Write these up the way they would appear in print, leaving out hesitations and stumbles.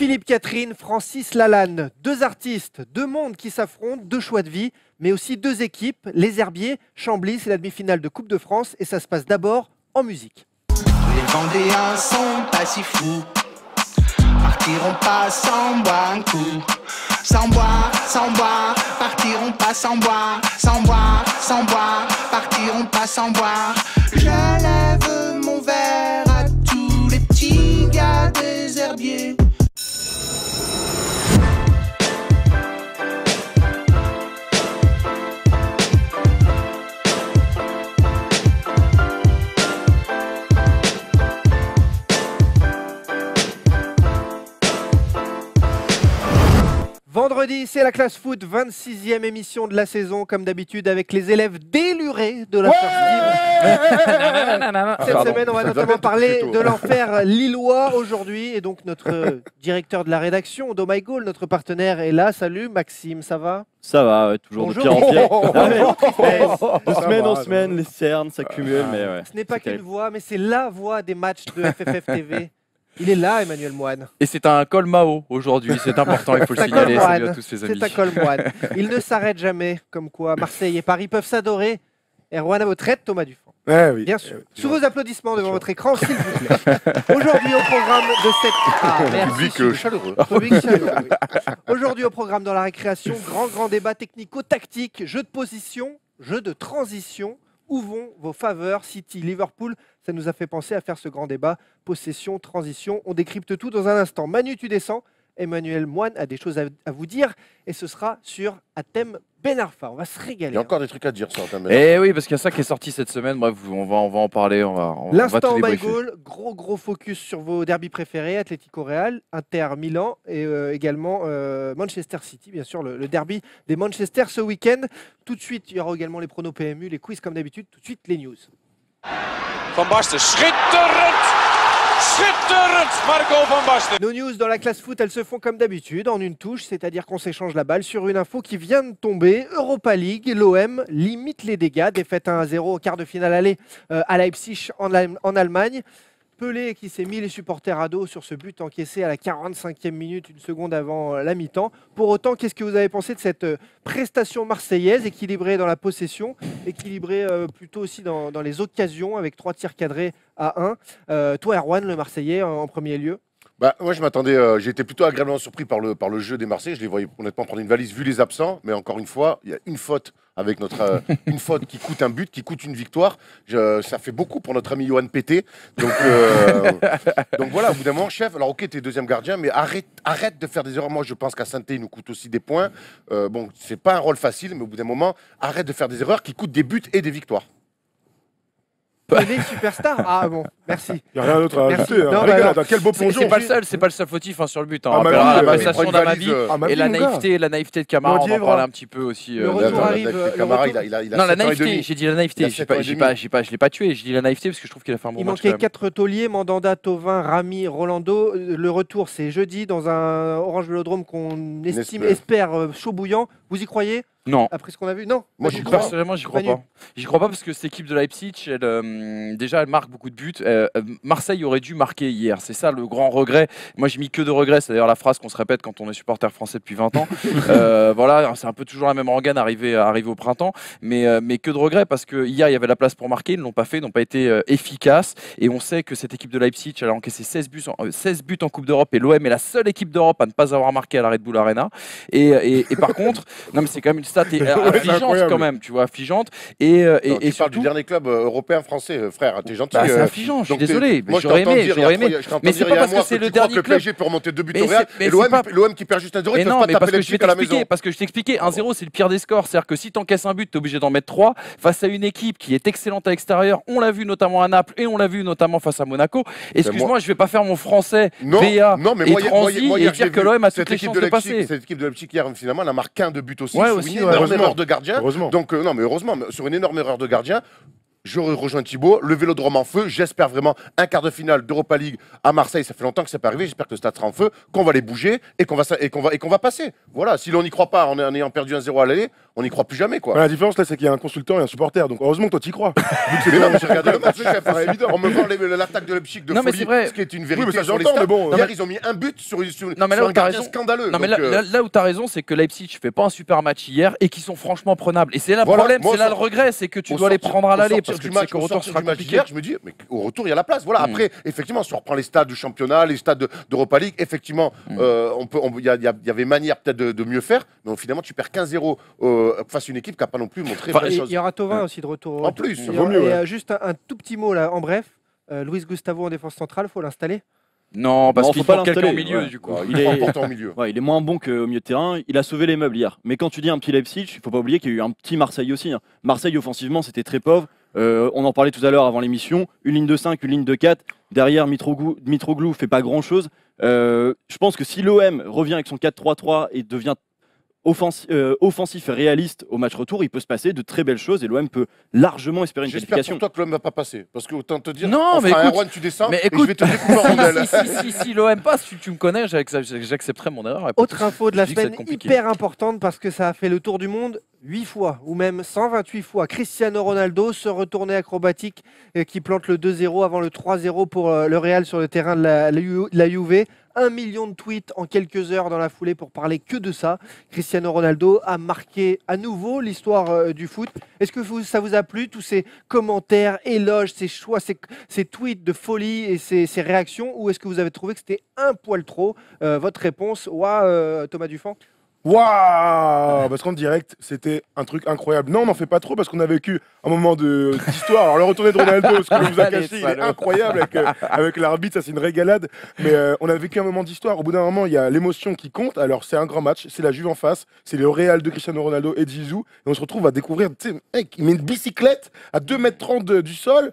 Philippe Catherine, Francis Lalanne, deux artistes, deux mondes qui s'affrontent, deux choix de vie, mais aussi deux équipes, les Herbiers, Chambly, c'est la demi-finale de Coupe de France et ça se passe d'abord en musique. Les Vendéens sont pas si fous, partiront pas sans boire un coup. Sans boire, partiront pas sans boire. Sans boire, partiront pas sans boire. Je lève mon verre à tous les petits gars des Herbiers. Vendredi, c'est la classe foot, 26e émission de la saison, comme d'habitude, avec les élèves délurés de la Cette semaine, on va notamment parler de l'enfer lillois aujourd'hui. Et donc, notre directeur de la rédaction, Do My Goal, notre partenaire, est là. Salut Maxime, ça va? Ça va, ouais, toujours Bonjour. de pire en pire. De Ça semaine va, en semaine, les cernes s'accumulent. Mais ouais, Ce n'est pas c'est qu'une terrible. voix, mais c'est la voix des matchs de FFF TV. Il est là, Emmanuel Moine. Et c'est un col Mao aujourd'hui, c'est important, il faut le C'est un signaler. col Salut moine. à tous les amis. C'est un col moine. Il ne s'arrête jamais, comme quoi Marseille et Paris peuvent s'adorer. Erwan à votre aide, Thomas Dufont. Oui. Bien sûr. Sous vos applaudissements devant votre écran, s'il vous plaît. Aujourd'hui au programme de cette... Ah, merci, Public Sylvie. chaleureux. Public chaleureux, oui. Aujourd'hui au programme dans la récréation, grand débat technico-tactique, jeu de position, jeu de transition. Où vont vos faveurs City, Liverpool? Ça nous a fait penser à faire ce grand débat. Possession, transition, on décrypte tout dans un instant. Manu, tu descends. Emmanuel Moine a des choses à vous dire. Et ce sera sur un thème Ben Arfa. On va se Il régaler. y a encore des trucs à dire sur un Eh oui, parce qu'il y a ça qui est sorti cette semaine. Bref, on va en parler. On va L'instant tout My débriefer. Goal, gros focus sur vos derbys préférés, Atlético Real, Inter Milan et également Manchester City, bien sûr, le derby des Manchester ce week-end. Tout de suite, il y aura également les pronos PMU, les quiz comme d'habitude. Tout de suite, les news. Van Basten, schitterend! Schitterend, Marco Van Basten! Nos news dans la classe foot, elles se font comme d'habitude, en une touche, c'est-à-dire qu'on s'échange la balle sur une info qui vient de tomber. Europa League, l'OM limite les dégâts, défaite 1-0 au quart de finale aller à Leipzig en Allemagne. Pelé qui s'est mis les supporters à dos sur ce but encaissé à la 45e minute, une seconde avant la mi-temps. Pour autant, qu'est-ce que vous avez pensé de cette prestation marseillaise, équilibrée dans la possession, équilibrée plutôt aussi dans les occasions, avec 3 tirs cadrés à 1. Toi, Erwan, le Marseillais, en premier lieu. Bah, moi, je m'attendais, j'ai été plutôt agréablement surpris par le jeu des Marseillais. Je les voyais honnêtement prendre une valise vu les absents. Mais encore une fois, il y a une faute avec notre une faute qui coûte un but, qui coûte une victoire. Ça fait beaucoup pour notre ami Johan Pété. Donc voilà, au bout d'un moment, chef, alors ok, t'es deuxième gardien, mais arrête de faire des erreurs. Moi, je pense qu'à Saint-Étienne, il nous coûte aussi des points. Bon, c'est pas un rôle facile, mais au bout d'un moment, arrête de faire des erreurs qui coûtent des buts et des victoires. Pelé, superstar. Ah bon, merci. Il n'y a rien d'autre à Merci. ajouter. Non, Regarde, alors, quel beau C'est plongeon. c'est pas le seul fautif sur le but. On Ah, bah rappellera oui, la il prend prestation une d'Amavi valise, et la naïveté de Camara. Mon On Dieu, en parlait voilà. un petit peu aussi. Le retour arrive. Camara, le retour- il a Non, la 7 ans et naïveté, demi. j'ai dit la naïveté. Il a Je 7 ans et demi. l'ai pas tué, j'ai dit la naïveté parce que je trouve qu'il a fait un bon Il match. manquait quand même. 4 tauliers, Mandanda, Thauvin, Rami, Rolando. Le retour, c'est jeudi dans un Orange Vélodrome qu'on espère chaud bouillant. Vous y croyez? Non. Après ce qu'on a vu? Non. Moi, Pas j'y du tout. crois. Personnellement, j'y crois Manu. pas. J'y crois pas parce que cette équipe de Leipzig, déjà, elle marque beaucoup de buts. Marseille aurait dû marquer hier. C'est ça le grand regret. Moi, j'ai mis que de regrets. C'est d'ailleurs la phrase qu'on se répète quand on est supporter français depuis 20 ans. Voilà, c'est un peu toujours la même rengaine arrivé au printemps. Mais que de regrets parce que hier, il y avait la place pour marquer. Ils ne l'ont pas fait, ils n'ont pas été efficaces. Et on sait que cette équipe de Leipzig, elle a encaissé 16 buts en Coupe d'Europe. Et l'OM est la seule équipe d'Europe à ne pas avoir marqué à la Red Bull Arena. Et par contre, non, mais c'est quand même une stat affligeante incroyable. quand même, tu vois, affligeante. Et Non, tu parles du surtout, dernier club européen français, frère. T'es gentil. bah, c'est affligeant, je suis donc t'es- désolé. Moi, je J'aurais t'entends aimé, dire, j'aurais il y a aimé. trois- je t'entends Mais c'est dire pas il y a un parce que mois c'est que le tu crois dernier que le club. PSG peut remonter 2 buts Mais au Real. c'est- Et mais c'est pas- l'OM qui perd juste 1-0, ils Mais peuvent non, pas mais taper parce la que je vais suite à la maison. t'expliquer, parce que je t'expliquais, 1-0 c'est le pire des scores, c'est-à-dire que si tu encaisses un but, tu es obligé d'en mettre 3 face à une équipe qui est excellente à l'extérieur. On l'a vu notamment à Naples et on l'a vu notamment face à Monaco. Excuse-moi, je vais pas faire mon français BA Non, mais et moi, transi et hier, dire j'ai que vu l'OM a cette toutes les équipe chances de de Leipzig, passer. cette équipe de Leipzig hier, finalement, elle a marqué un de but aussi Ouais, sur aussi, une ouais. énorme erreur de gardien. Heureusement. Donc non, mais heureusement, sur une énorme erreur de gardien. je rejoins Thibaut, le Vélodrome en feu, j'espère vraiment un quart de finale d'Europa League à Marseille, ça fait longtemps que c'est pas arrivé, j'espère que le stade sera en feu, qu'on va les bouger et qu'on va passer. Voilà, si l'on n'y croit pas en ayant perdu 1-0 à l'aller, on n'y croit plus jamais quoi. Ouais, la différence là, c'est qu'il y a un consultant et un supporter, donc heureusement que toi t'y crois. Mais non, mais j'ai regardé le match, c'est évident. On me vend l'attaque de Leipzig de Non, mais folie, c'est vrai. ce qui est une Oui, vérité mais ça sur les j'entends, stats. mais bon. Hier, ils ont mis un but sur Non, mais là où un t'as gardien raison. scandaleux. Non, mais Donc, là où tu as raison, c'est que Leipzig fait pas un super match hier et qui sont franchement prenables. Et c'est là le Voilà, problème, moi, c'est là au le regret, c'est que tu au dois les sortir- prendre à au l'aller sortir parce que du tu sais match, qu'au au retour sortir sera du match compliqué. d'hier, je me dis, mais au retour, il y a la place. Voilà. Après, effectivement, si on reprend les stades du championnat, les stades d'Europa League, effectivement, il y avait manière peut-être de mieux faire, mais finalement, tu perds 15-0 face à une équipe qui n'a pas non plus montré Et vraies choses. il y aura Thauvin aussi de retour. En plus, Et, ça vaut mieux, ouais. juste un tout petit mot là, en bref. Luis Gustavo en défense centrale, faut l'installer. Non, parce Non, qu'il faut pas faut quelqu'un au l'installer, milieu ouais. du coup. Il est important au milieu. Ouais, il est moins bon qu'au milieu de terrain. Il a sauvé les meubles hier. Mais quand tu dis un petit Leipzig, il faut pas oublier qu'il y a eu un petit Marseille aussi. Hein. Marseille, offensivement, c'était très pauvre. On en parlait tout à l'heure avant l'émission. Une ligne de 5, une ligne de 4. Derrière, Mitroglou fait pas grand-chose. Je pense que si l'OM revient avec son 4-3-3 et devient offensif et réaliste au match retour, il peut se passer de très belles choses et l'OM peut largement espérer une J'espère qualification. pour toi que l'homme ne va pas passer. Parce que autant te dire, Non, on mais fera un écoute- Erwan, tu descends, mais et écoute- je vais te découper en rondelles. Si l'OM passe, tu me connais, j'accepterai mon erreur. Autre info de la Je dis que ça va semaine être compliqué. hyper importante parce que ça a fait le tour du monde 8 fois ou même 128 fois. Cristiano Ronaldo se retourné acrobatique qui plante le 2-0 avant le 3-0 pour le Real sur le terrain de la Juve. 1 million de tweets en quelques heures dans la foulée pour parler que de ça. Cristiano Ronaldo a marqué à nouveau l'histoire du foot. Est-ce que ça vous a plu, tous ces commentaires, éloges, ces choix, ces tweets de folie et ces réactions, ou est-ce que vous avez trouvé que c'était un poil trop votre réponse, Thomas Dufan? Waouh! Parce qu'en direct, c'était un truc incroyable. Non, on n'en fait pas trop parce qu'on a vécu un moment d'histoire. Alors, le retourné de Ronaldo, ce que l'on vous a Allez, caché, il est salaud. incroyable avec l'arbitre, ça c'est une régalade. Mais on a vécu un moment d'histoire. Au bout d'un moment, il y a l'émotion qui compte. Alors, c'est un grand match, c'est la Juve en face, c'est le Real de Cristiano Ronaldo et de Zizou. Et on se retrouve à découvrir, tu sais, mec, il met une bicyclette à 2,30 m du sol,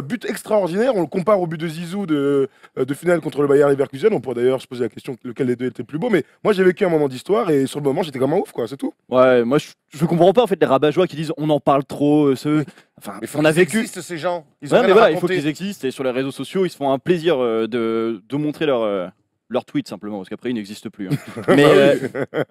but extraordinaire. On le compare au but de Zizou de finale contre le Bayer Leverkusen. On pourrait d'ailleurs se poser la question lequel des deux était le plus beau. Mais moi, j'ai vécu un moment d'histoire et sur le moment, j'étais comme un ouf, quoi, c'est tout. Ouais, moi je comprends pas en fait les rabat-joie qui disent on en parle trop. Enfin, Mais on a vécu. existent ces gens. Ils ont Ouais, rien mais à voilà, il faut raconter. qu'ils existent et sur les réseaux sociaux, ils se font un plaisir de montrer leur tweet simplement parce qu'après ils n'existent plus. Hein. Mais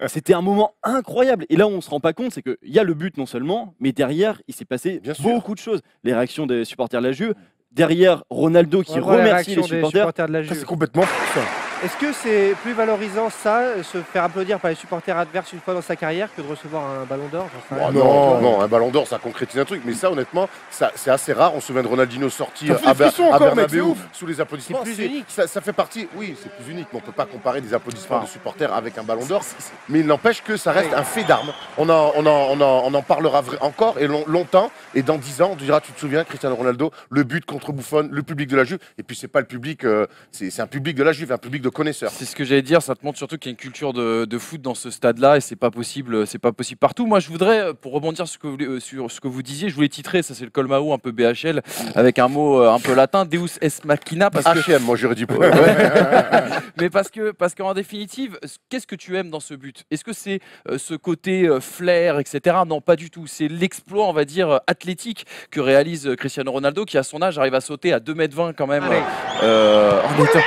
c'était un moment incroyable et là où on se rend pas compte, c'est qu'il y a le but non seulement, mais derrière il s'est passé Bien sûr. beaucoup de choses. Les réactions des supporters de la Juve, derrière Ronaldo qui On va voir la remercie réaction les des supporters. supporters de la Ça, Juve. c'est complètement fou, ça. Est-ce que c'est plus valorisant ça, se faire applaudir par les supporters adverses une fois dans sa carrière, que de recevoir un ballon d'or? J'en sais rien. Oh, non, un ballon d'or, ça concrétise un truc. Mais ça, honnêtement, c'est assez rare. On se souvient de Ronaldinho sorti Ça fait à des frissons encore, mec, Bernabeu c'est ouf. sous les applaudissements. C'est plus unique. Ça fait partie. Oui, c'est plus unique, mais on peut pas comparer des applaudissements de supporters avec un ballon d'or. Mais il n'empêche que ça reste un fait d'armes. On en parlera encore et longtemps. Et dans 10 ans, on dira, tu te souviens, Cristiano Ronaldo, le but contre Buffon, le public de la Juve. Et puis c'est pas le public, c'est un public de la Juve, un public de connaisseurs. C'est ce que j'allais dire, ça te montre surtout qu'il y a une culture de foot dans ce stade-là et c'est pas possible partout. Moi, je voudrais, pour rebondir sur ce que vous disiez, je voulais titrer, ça c'est le Colmao un peu BHL, avec un mot un peu latin, Deus es machina, parce que H&M, moi j'aurais dit. mais parce qu'en définitive, qu'est-ce que tu aimes dans ce but? Est-ce que c'est ce côté flair, etc. Non, pas du tout. C'est l'exploit, on va dire, athlétique que réalise Cristiano Ronaldo, qui à son âge arrive à sauter à 2,20 m quand même, en étant...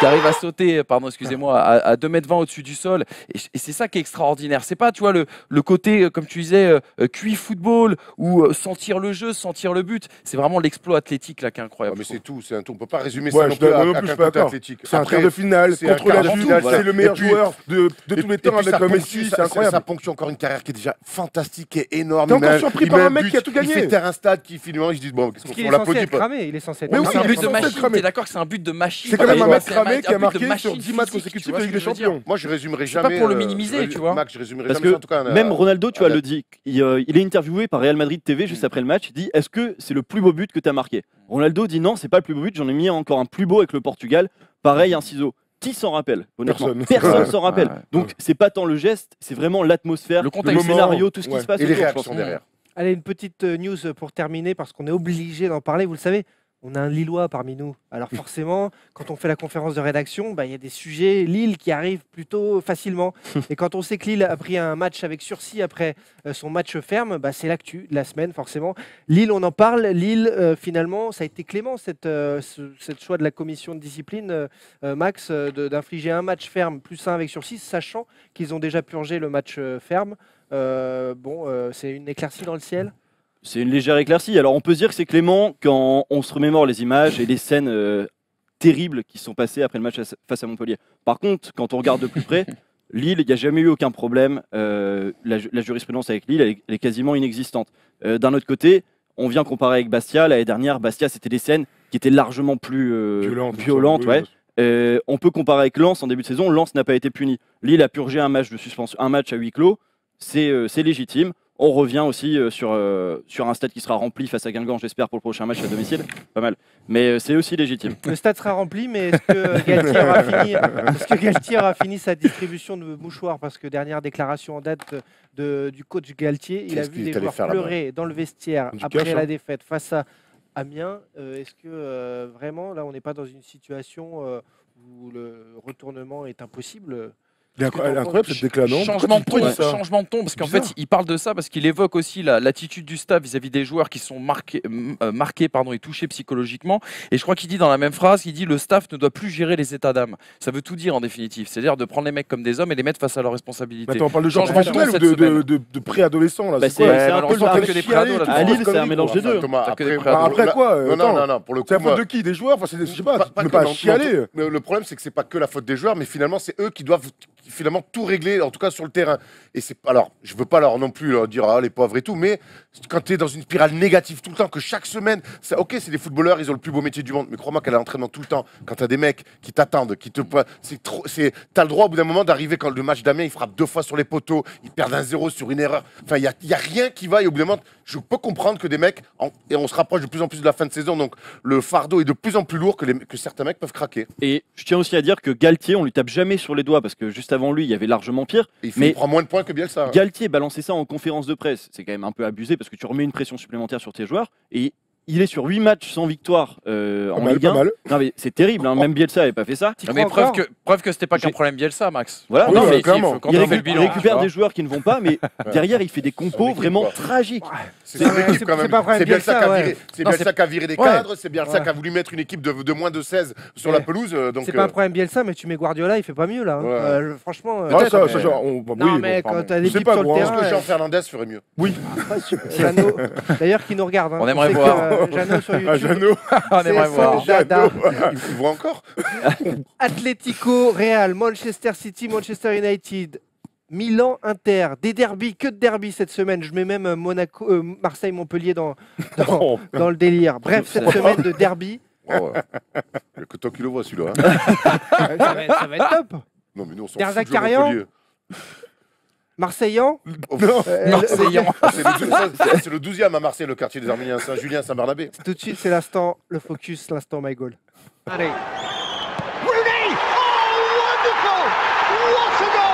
qui arrive à sauter, pardon, excusez-moi, à 2,20 m au-dessus du sol. Et c'est ça qui est extraordinaire. C'est pas, tu vois, le côté, comme tu disais, QI football ou sentir le jeu, sentir le but. C'est vraiment l'exploit athlétique là qui est incroyable. Mais c'est tout, c'est un tout. On peut pas résumer Ouais, ça non je plus suis à moi non qu'un plus, je suis pas côté d'accord. athlétique. C'est un Après, quart de finale c'est un contre la quart de Juve, finale, c'est le meilleur et puis- joueur de tous les temps avec ça Messi, ponctue- c'est ça incroyable. ponctue encore une carrière qui est déjà fantastique et énorme. T'es Il met encore un- surpris il par met un mec but, qui a tout Il fait gagné. taire un stade qui finalement ils se disent bon, qu'est-ce qu'on Parce qu'il fait, est on censé l'applaudit être pas. cramé, il est censé être Mais oui, cramé. c'est un but de c'est censé être machine. cramé. T'es d'accord que c'est un but de machine? C'est quand même un mec C'est cramé qui a but de marqué sur machine 10 matchs physique, consécutifs tu vois de ce Ligue que des je veux dire? Champions. Moi je résumerai C'est pas jamais. pour le minimiser, tu vois. Max, je résumerai Parce jamais ça, que en tout cas. même Ronaldo, tu à vois, la- le dit. Il est interviewé par Real Madrid TV juste après le match. Il dit est-ce que c'est le plus beau but que tu as marqué? Ronaldo dit non, c'est pas le plus beau but. J'en ai mis encore un plus beau avec le Portugal. Pareil, un ciseau. Qui s'en rappelle? Honnêtement, Personne. s'en rappelle. Ouais. Donc c'est pas tant le geste, c'est vraiment l'atmosphère, Le le contexte. scénario, tout ce qui Ouais. se passe. Et les autour, je réactions pense. derrière. Allez, une petite news pour terminer, parce qu'on est obligé d'en parler, vous le savez. on a un Lillois parmi nous. Alors forcément, quand on fait la conférence de rédaction, il y a des sujets Lille qui arrivent plutôt facilement. Et quand on sait que Lille a pris un match avec sursis après son match ferme, c'est l'actu de la semaine forcément. Lille, on en parle. Lille, finalement, ça a été clément cette choix de la commission de discipline, Max, d'infliger un match ferme plus un avec sursis, sachant qu'ils ont déjà purgé le match ferme. C'est une éclaircie dans le ciel. C'est une légère éclaircie. Alors on peut se dire que c'est clément quand on se remémore les images et les scènes terribles qui sont passées après le match face à Montpellier. Par contre, quand on regarde de plus près, Lille, il n'y a jamais eu aucun problème. La jurisprudence avec Lille, elle est quasiment inexistante. D'un autre côté, on vient comparer avec Bastia. L'année dernière, Bastia, c'était des scènes qui étaient largement plus violentes. Ouais. On peut comparer avec Lens en début de saison. Lens n'a pas été puni. Lille a purgé un match de suspension, un match à huis clos. C'est légitime. On revient aussi sur un stade qui sera rempli face à Guingamp, j'espère, pour le prochain match à domicile. Pas mal. Mais c'est aussi légitime. Le stade sera rempli, mais est-ce que Galtier aura fini sa distribution de mouchoirs? Parce que dernière déclaration en date du coach Galtier, il a vu des joueurs pleurer dans le vestiaire après la défaite face à Amiens. Est-ce que vraiment, là, on n'est pas dans une situation où le retournement est impossible? Il est incroyable cette déclaration. Changement de ton, parce qu'en fait, il parle de ça parce qu'il évoque aussi l'attitude du staff vis-à-vis des joueurs qui sont marqués et touchés psychologiquement. Et je crois qu'il dit dans la même phrase, il dit le staff ne doit plus gérer les états d'âme. Ça veut tout dire en définitive, c'est-à-dire de prendre les mecs comme des hommes et les mettre face à leurs responsabilités. Attends, on parle de gens professionnels ou de préadolescents là? C'est un peu que des préados. À Lille, c'est un mélange des deux. Après quoi? Non, pour le coup. C'est la faute de qui? Des joueurs? Enfin, je sais pas, tu peux pas chialer. Le problème, c'est que c'est pas que la faute des joueurs, mais finalement, c'est eux qui doivent finalement tout régler, en tout cas sur le terrain. Et alors, je veux pas leur non plus leur dire les pauvres et tout, mais quand tu es dans une spirale négative tout le temps, que chaque semaine, ok, c'est des footballeurs, ils ont le plus beau métier du monde, mais crois-moi qu'à l'entraînement tout le temps, quand tu as des mecs qui t'attendent, qui te, t'as le droit au bout d'un moment d'arriver quand le match d'Amiens, il frappe 2 fois sur les poteaux, ils perdent 1-0 sur une erreur. Enfin, il y a rien qui va. Et au bout d'un moment, je peux comprendre que des mecs, et on se rapproche de plus en plus de la fin de saison, donc le fardeau est de plus en plus lourd que certains mecs peuvent craquer. Et je tiens aussi à dire que Galtier, on lui tape jamais sur les doigts parce que juste avant lui, il y avait largement pire. Il prend moins de points que Bielsa. Galtier balancer ça en conférence de presse, c'est quand même un peu abusé parce que tu remets une pression supplémentaire sur tes joueurs. Et il est sur 8 matchs sans victoire en Ligue 1. Non mais c'est terrible, hein. Même Bielsa n'avait pas fait ça. Mais preuve que c'était pas qu'un problème Bielsa, Max. Voilà, oui, non, mais clairement. il récupère des joueurs qui ne vont pas, mais derrière il fait des compos vraiment tragiques. C'est Bielsa qui a viré des cadres, c'est Bielsa qui a voulu mettre une équipe de moins de 16 sur la pelouse. C'est pas un problème Bielsa, mais tu mets Guardiola, il fait pas mieux là. Franchement. Non, mais quand t'as l'équipe sur le Je pense terrain. que Jean Fernandez ferait mieux. Oui. Jeannot, d'ailleurs, qui nous regarde. On aimerait voir. Jeannot sur YouTube. Jeannot. On aimerait voir. Il voit encore. Atlético, Real, Manchester City, Manchester United, Milan, Inter, des derbies, que de derbies cette semaine. Je mets même Marseille, Montpellier dans le délire. Bref, cette semaine de derby. Il n'y a que toi qui le vois celui-là. Ça va être top. Non, mais nous, on s'en Derzac fout de Carian. Montpellier. Marseillan. Marseillan. C'est le 12e à Marseille, le quartier des Arméniens, Saint-Julien, Saint-Barnabé. Tout de suite, c'est l'instant, le focus, l'instant My Goal. Allez.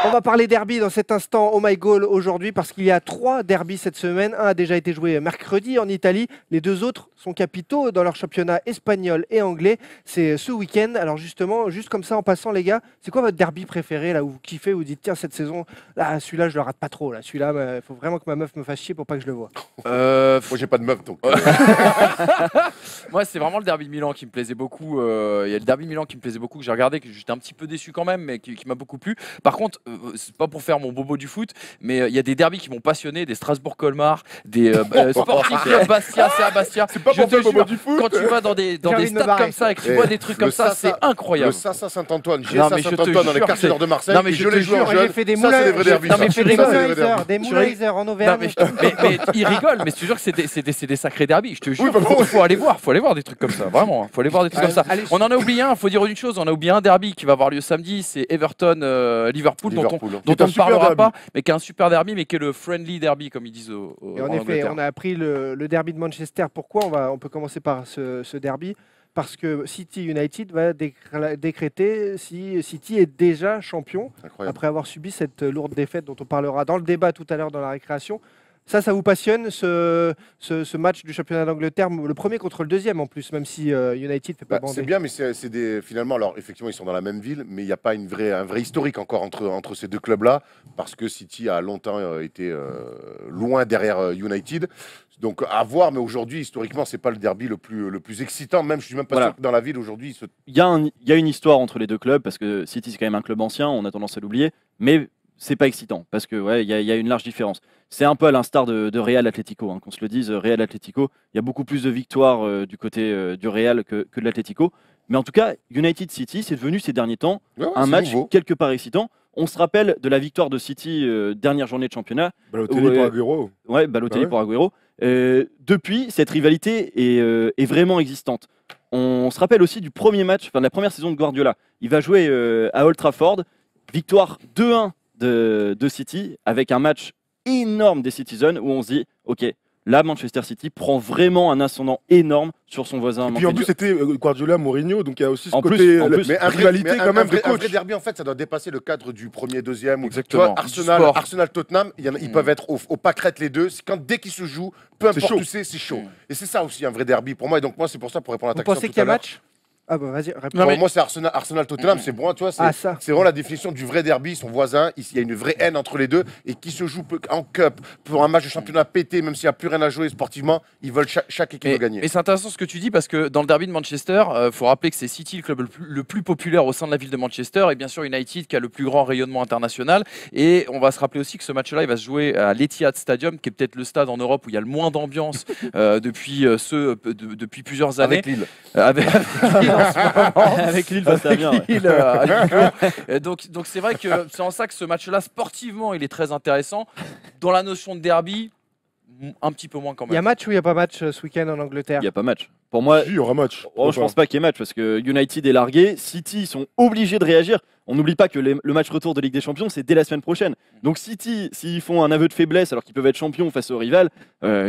On va parler derby dans cet instant Oh My Goal aujourd'hui parce qu'il y a 3 derbys cette semaine. Un a déjà été joué mercredi en Italie. Les 2 autres sont capitaux dans leur championnat espagnol et anglais. C'est ce week-end. Alors justement, juste comme ça en passant les gars, c'est quoi votre derby préféré là où vous kiffez, vous dites tiens cette saison, là celui-là je le rate pas trop là. Celui-là, il faut vraiment que ma meuf me fasse chier pour pas que je le vois. Moi j'ai pas de meuf donc. Moi c'est vraiment le derby de Milan qui me plaisait beaucoup. Il y a le derby de Milan qui me plaisait beaucoup que j'ai regardé, que j'étais un petit peu déçu quand même, mais qui m'a beaucoup plu. Par contre, c'est pas pour faire mon bobo du foot, mais il y a des derbys qui m'ont passionné, des Strasbourg-Colmar, des Sporting Club Bastia, c'est à Bastia. C'est pas pour faire le bobo du foot. Quand tu vas dans des stades comme ça et que tu vois des trucs comme ça, c'est incroyable. Le Sassa Saint-Antoine, Non, GSA mais je te Saint-Antoine dans les jure, quartiers nord de Marseille. Non, mais et je je te les joue en jure, jeune. J'ai fait des Ça, c'est des vrais derbys. Non, ça. mais j'ai fait des Moulaiser en Non, Auvergne. mais il rigole, mais je te jure que c'est des sacrés derbys. Je te jure, faut aller voir des trucs comme ça, vraiment. Faut aller voir des trucs comme ça. On en a oublié un, faut dire une chose, on a oublié un derby qui va avoir lieu samedi, c'est Everton-Liverpool, dont on ne parlera pas, mais qui est un super derby, mais qui est le friendly derby, comme ils disent Et en effet, on a appris le derby de Manchester. Pourquoi on peut commencer par ce derby. Parce que City United va décréter si City est déjà champion, Incroyable. après avoir subi cette lourde défaite dont on parlera dans le débat tout à l'heure dans la récréation. Ça vous passionne, ce match du championnat d'Angleterre, le premier contre le deuxième en plus, même si United fait pas bander. C'est bien, mais finalement, alors effectivement, ils sont dans la même ville, mais il n'y a pas un vrai historique encore entre ces deux clubs-là, parce que City a longtemps été loin derrière United. Donc à voir, mais aujourd'hui, historiquement, c'est pas le derby le plus excitant. Même, je suis même pas sûr que dans la ville aujourd'hui. Il y a une histoire entre les deux clubs, parce que City, c'est quand même un club ancien, on a tendance à l'oublier, mais c'est pas excitant, parce que il y a une large différence. C'est un peu à l'instar de Real Atlético, qu'on se le dise, Real Atlético, il y a beaucoup plus de victoires du côté du Real que de l'Atlético. Mais en tout cas, United City, c'est devenu ces derniers temps un match quelque part excitant. On se rappelle de la victoire de City, dernière journée de championnat. Balotelli pour Agüero. Ouais, Balotelli pour Agüero. Depuis, cette rivalité est vraiment existante. On se rappelle aussi du premier match, de la première saison de Guardiola. Il va jouer à Old Trafford, victoire 2-1 de City, avec un match énorme des Citizens où on se dit, ok, là Manchester City prend vraiment un ascendant énorme sur son voisin. Et puis en plus c'était Guardiola, Mourinho, donc il y a aussi ce côté plus, mais rivalité quand même de coach. Un vrai derby en fait, ça doit dépasser le cadre du premier, deuxième. Exactement. Arsenal, Tottenham, ils peuvent être au pâquerette les deux. Dès qu'ils se jouent, peu importe où c'est chaud. Et c'est ça aussi un vrai derby pour moi. Et donc moi c'est pour ça, pour répondre à ta question. Vous pensez qu'il y a match? Ah bah vas-y, réponds. Non, moi c'est Arsenal Tottenham, c'est bon, tu vois, c'est vraiment la définition du vrai derby, son voisin, il y a une vraie haine entre les deux et qui se joue en cup pour un match de championnat pété, même s'il n'y a plus rien à jouer sportivement, ils veulent chaque équipe de gagner. Mais c'est intéressant ce que tu dis parce que dans le derby de Manchester, faut rappeler que c'est City le club le plus populaire au sein de la ville de Manchester et bien sûr United qui a le plus grand rayonnement international, et on va se rappeler aussi que ce match-là il va se jouer à l'Etihad Stadium qui est peut-être le stade en Europe où il y a le moins d'ambiance depuis plusieurs années. Avec Lille. Avec Lille, ça va bien. Donc c'est vrai que c'est en ça que ce match-là, sportivement, il est très intéressant. Dans la notion de derby, un petit peu moins quand même. Il y a match ou il n'y a pas match ce week-end en Angleterre? Il n'y a pas match. Pour moi, il y aura match. Je pense pas qu'il y ait match parce que United est largué. City, ils sont obligés de réagir. On n'oublie pas que le match retour de Ligue des Champions, c'est dès la semaine prochaine. Donc City, s'ils font un aveu de faiblesse alors qu'ils peuvent être champions face au rival...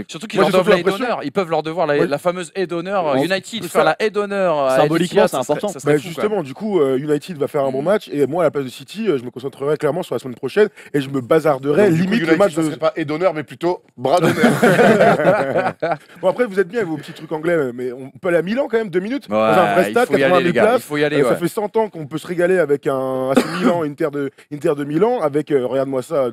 Surtout qu'ils leur doivent la haie d'honneur. Ils peuvent leur devoir la fameuse haie d'honneur. United, faire la haie d'honneur. Symboliquement, c'est important. Justement, du coup, United va faire un bon match. Et moi, à la place de City, je me concentrerai clairement sur la semaine prochaine. Et je me bazarderai limite le match. Ce serait pas haie d'honneur, mais plutôt bras d'honneur. Bon, après, vous êtes bien avec vos petits trucs anglais. Mais on peut aller à Milan quand même, 2 minutes. Ouais, dans un vrai stade, 80 000 places. Il faut y aller. Ça fait 100 ans qu'on peut se régaler avec un AC Milan, Inter de Milan. Avec, regarde-moi ça,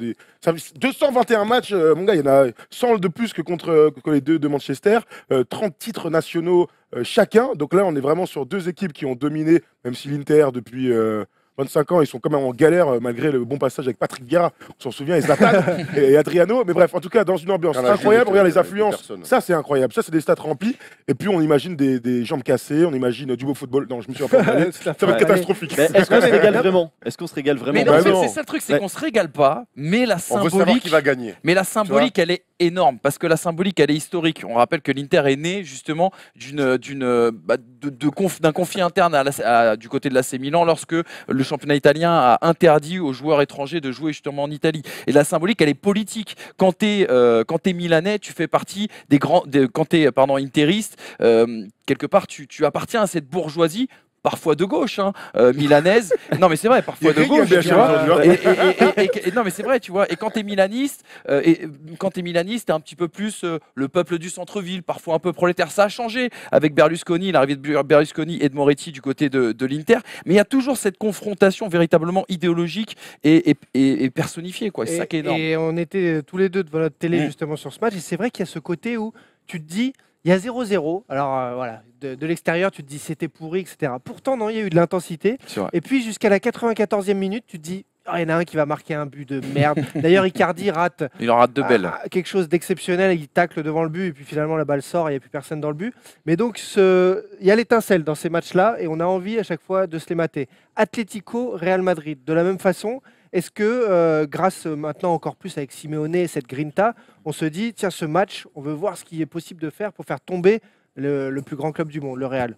221 matchs. Mon gars, il y en a 100 de plus que contre les deux de Manchester. 30 titres nationaux chacun. Donc là, on est vraiment sur deux équipes qui ont dominé, même si l'Inter, depuis 25 ans, ils sont quand même en galère malgré le bon passage avec Patrick Vieira. On s'en souvient, Zlatan et Adriano. Mais bref, en tout cas, dans une ambiance incroyable. Regarde les affluences. Ça, c'est incroyable. Ça, c'est des stats remplis. Et puis, on imagine des jambes cassées. On imagine du beau football. Non, je me suis encore parlé. Ça va être catastrophique. Est-ce qu'on se régale vraiment? Est-ce qu'on se régale vraiment? Mais non, c'est ça le truc, c'est qu'on se régale pas. Mais la On veut savoir symbolique, qui va gagner. mais la symbolique, elle est énorme parce que la symbolique, elle est historique. On rappelle que l'Inter est né justement d'un conflit interne du côté de l'AC Milan lorsque le championnat italien a interdit aux joueurs étrangers de jouer justement en Italie. Et la symbolique, elle est politique. Quand t'es milanais, tu fais partie des grands. Quand t'es interiste, quelque part, tu appartiens à cette bourgeoisie. Parfois de gauche, milanaise. Non, mais c'est vrai, parfois de gauche. Non, mais c'est vrai, tu vois. Et quand t'es milaniste, t'es un petit peu plus le peuple du centre-ville, parfois un peu prolétaire. Ça a changé avec Berlusconi, l'arrivée de Berlusconi et de Moretti du côté de l'Inter. Mais il y a toujours cette confrontation véritablement idéologique et personnifiée, quoi. C'est ça qui est énorme. Et on était tous les deux devant notre télé justement sur ce match. Et c'est vrai qu'il y a ce côté où tu te dis. Il y a 0-0, alors voilà, de l'extérieur tu te dis c'était pourri, etc. Pourtant non, il y a eu de l'intensité. Et puis jusqu'à la 94e minute, tu te dis il y en a un qui va marquer un but de merde. D'ailleurs Icardi rate, il en rate de belles. Quelque chose d'exceptionnel, il tacle devant le but et puis finalement la balle sort et il n'y a plus personne dans le but. Mais donc il y a l'étincelle dans ces matchs-là et on a envie à chaque fois de se les mater. Atlético, Real Madrid, de la même façon. Est-ce que, grâce maintenant encore plus avec Simeone et cette grinta, on se dit, tiens, ce match, on veut voir ce qui est possible de faire pour faire tomber le plus grand club du monde, le Real.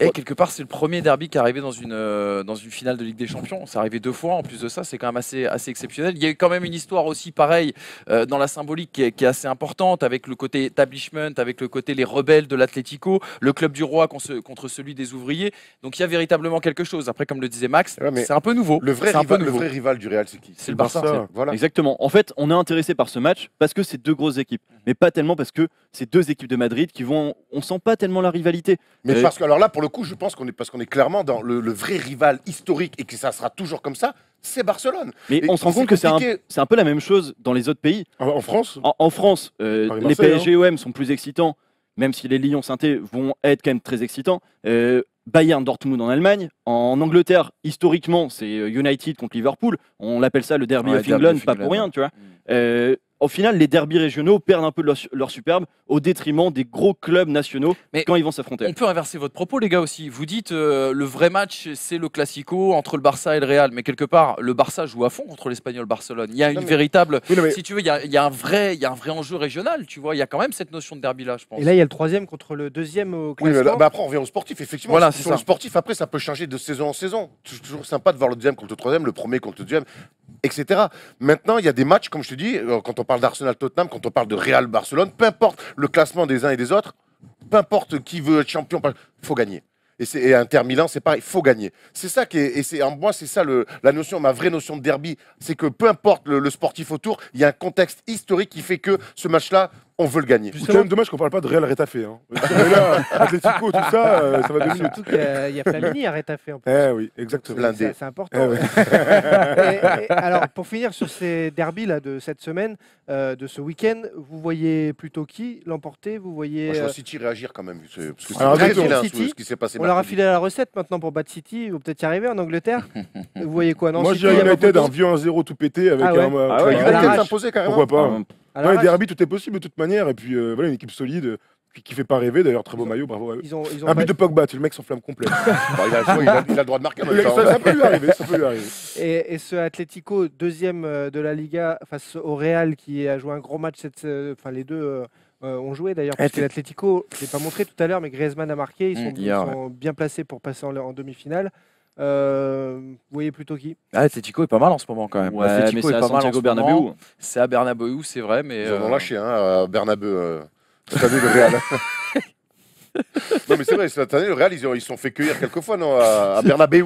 Et quelque part, c'est le premier derby qui est arrivé dans une finale de Ligue des Champions. C'est arrivé 2 fois. En plus de ça, c'est quand même assez exceptionnel. Il y a eu quand même une histoire aussi pareille dans la symbolique qui est assez importante, avec le côté establishment, avec le côté les rebelles de l'Atlético, le club du roi contre celui des ouvriers. Donc il y a véritablement quelque chose. Après, comme le disait Max, Ouais, mais c'est un peu nouveau. Le vrai, C'est un peu rival, le nouveau. vrai rival du Real, c'est qui? C'est le Barça. Barça. Voilà. Exactement. En fait, on est intéressé par ce match parce que c'est deux grosses équipes, mais pas tellement parce que c'est deux équipes de Madrid qui vont. On sent pas tellement la rivalité. Mais parce que, alors là, pour le coup, je pense parce qu'on est clairement dans le vrai rival historique et que ça sera toujours comme ça, c'est Barcelone. Mais Et on se rend c'est compte que c'est compliqué. un peu la même chose dans les autres pays. En France, En France, les Paris-Marseille, PSG-OM sont plus excitants, même si les Lyon-Sainté vont être quand même très excitants. Bayern-Dortmund en Allemagne. En Angleterre, historiquement, c'est United contre Liverpool. On l'appelle ça le Derby Ouais, of Derby England, of pas England, pour rien, ouais. tu vois. Au final, les derbys régionaux perdent un peu de leur superbe au détriment des gros clubs nationaux Mais quand ils vont s'affronter. On peut inverser votre propos, les gars, aussi. Vous dites le vrai match, c'est le Classico entre le Barça et le Real. Mais quelque part, le Barça joue à fond contre l'Espagnol Barcelone. Il y a une mais- véritable. Oui, non, mais- Si tu veux, il y a un vrai enjeu régional, tu vois. Il y a quand même cette notion de derby-là, je pense. Et là, il y a le troisième contre le deuxième au Oui, mais classement. après, on revient au sportif. Effectivement, Voilà, sur c'est le ça. sportif, après, ça peut changer de saison en saison. C'est toujours sympa de voir le deuxième contre le troisième, le premier contre le deuxième, etc. Maintenant, il y a des matchs, comme je te dis, quand on parle d'Arsenal-Tottenham, quand on parle de Real-Barcelone, peu importe le classement des uns et des autres, peu importe qui veut être champion, il faut gagner. Et Inter Milan, c'est pareil, il faut gagner. C'est ça qui est, et c'est en moi, c'est ça la notion, ma vraie notion de derby, c'est que peu importe le sportif autour, il y a un contexte historique qui fait que ce match-là, on veut le gagner. c'est quand même dommage qu'on parle pas de Real Retafe. Hein. Mais là, Atlético, tout ça, ça va 2 minutes. Surtout qu'il y a Flamini à Retafe en plus. Eh oui, exactement. Blindé. C'est important. Eh ouais. Alors, pour finir sur ces derbys là, de cette semaine, de ce week-end, vous voyez plutôt qui l'emporter? Vous voyez, Moi, je vois City réagir quand même. Parce que c'est Alors, très attention, vilain City, ce qui s'est passé. on leur a mercredi. filé la recette maintenant pour battre City. Ils vont peut-être y arriver en Angleterre. Vous voyez quoi? Non, Moi, je City, dirais il y a United, pas un vieux 1-0 tout pété avec Ah ouais. un. Ah ouais, tu vois, à l'arrache. United s'imposer carrément. Pourquoi pas à Ouais, l'arrache. derby, tout est possible de toute manière. Et puis, voilà, une équipe solide qui fait pas rêver. D'ailleurs, très beau maillot, bravo à eux. Ils ont Un pas- but de Pogba, tu le mec s'enflamme complet. Bon, il a le droit de marquer. en même temps. Ça peut lui arriver, ça peut lui arriver. Et ce Atlético, deuxième de la Liga, face au Real, qui a joué un gros match. Enfin, les deux ont joué d'ailleurs, parce que l'Atlético, je ne l'ai pas montré tout à l'heure, mais Griezmann a marqué. Ils sont, hier, ils sont bien placés pour passer en demi-finale. Vous voyez plutôt qui? Ah, Atletico est pas mal en ce moment quand même. Ouais, mais Atletico c'est est à pas mal en Santiago ce moment. Bernabéu. C'est à Bernabéu, c'est vrai, mais Ils en ont lâché à Bernabeu. Cette année, le Real. Non, mais c'est vrai, cette année, le Real, ils se sont fait cueillir quelques fois, non, à Bernabeu,